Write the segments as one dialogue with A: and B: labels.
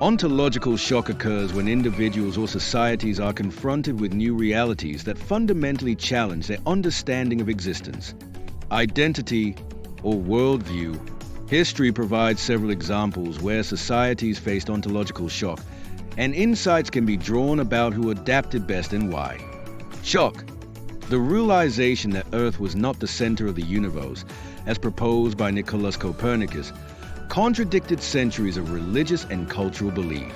A: Ontological shock occurs when individuals or societies are confronted with new realities that fundamentally challenge their understanding of existence, identity, or worldview. History provides several examples where societies faced ontological shock, and insights can be drawn about who adapted best and why. Shock. The realization that Earth was not the center of the universe, as proposed by Nicolaus Copernicus, contradicted centuries of religious and cultural belief.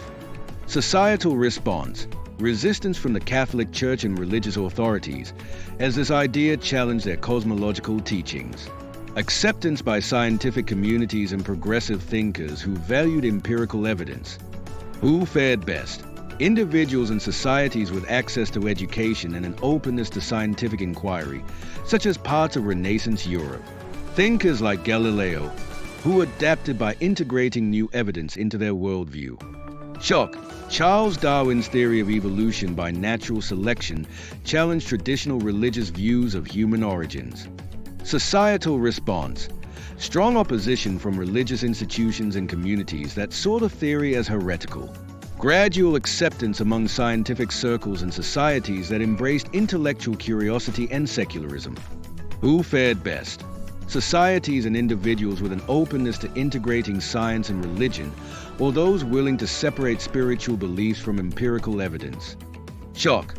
A: Societal response. Resistance from the Catholic Church and religious authorities, as this idea challenged their cosmological teachings. Acceptance by scientific communities and progressive thinkers who valued empirical evidence. Who fared best? Individuals and societies with access to education and an openness to scientific inquiry, such as parts of Renaissance Europe. Thinkers like Galileo, who adapted by integrating new evidence into their worldview. Shock. Charles Darwin's theory of evolution by natural selection challenged traditional religious views of human origins. Societal response. Strong opposition from religious institutions and communities that saw the theory as heretical. Gradual acceptance among scientific circles and societies that embraced intellectual curiosity and secularism. Who fared best? Societies and individuals with an openness to integrating science and religion, or those willing to separate spiritual beliefs from empirical evidence. Shock.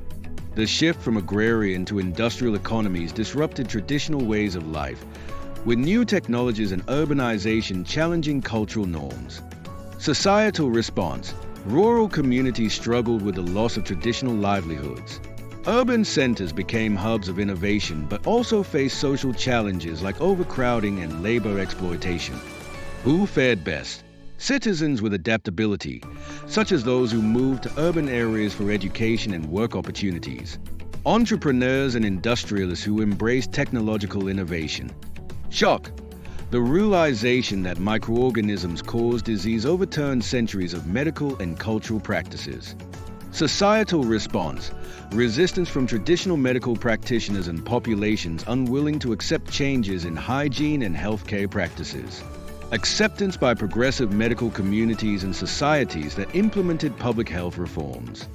A: The shift from agrarian to industrial economies disrupted traditional ways of life, with new technologies and urbanization challenging cultural norms. Societal response. Rural communities struggled with the loss of traditional livelihoods. Urban centers became hubs of innovation, but also faced social challenges like overcrowding and labor exploitation. Who fared best? Citizens with adaptability, such as those who moved to urban areas for education and work opportunities. Entrepreneurs and industrialists who embraced technological innovation. Shock. The realization that microorganisms cause disease overturned centuries of medical and cultural practices. Societal response. Resistance from traditional medical practitioners and populations unwilling to accept changes in hygiene and healthcare practices. Acceptance by progressive medical communities and societies that implemented public health reforms.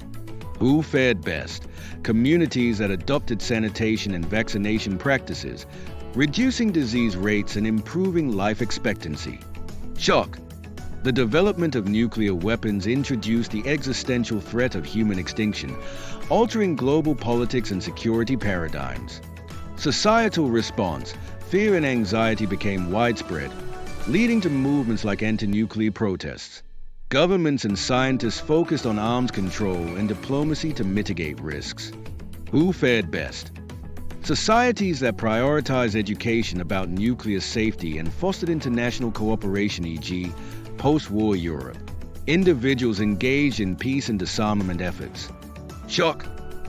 A: Who fared best? Communities that adopted sanitation and vaccination practices, reducing disease rates and improving life expectancy. Shock. The development of nuclear weapons introduced the existential threat of human extinction, altering global politics and security paradigms. Societal response. Fear and anxiety became widespread, leading to movements like anti-nuclear protests. Governments and scientists focused on arms control and diplomacy to mitigate risks. Who fared best? Societies that prioritize education about nuclear safety and fostered international cooperation, e.g., post-war Europe. Individuals engaged in peace and disarmament efforts. Shock.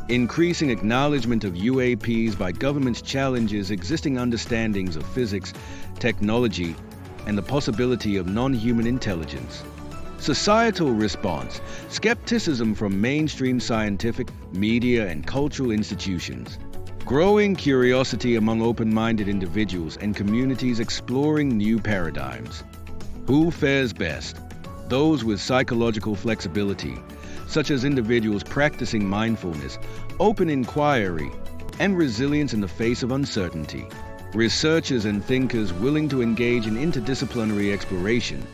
A: Increasing acknowledgement of UAPs by governments challenges existing understandings of physics, technology, and the possibility of non-human intelligence. Societal response. Skepticism from mainstream scientific, media, and cultural institutions. Growing curiosity among open-minded individuals and communities exploring new paradigms. Who fares best? Those with psychological flexibility, such as individuals practicing mindfulness, open inquiry, and resilience in the face of uncertainty. Researchers and thinkers willing to engage in interdisciplinary exploration,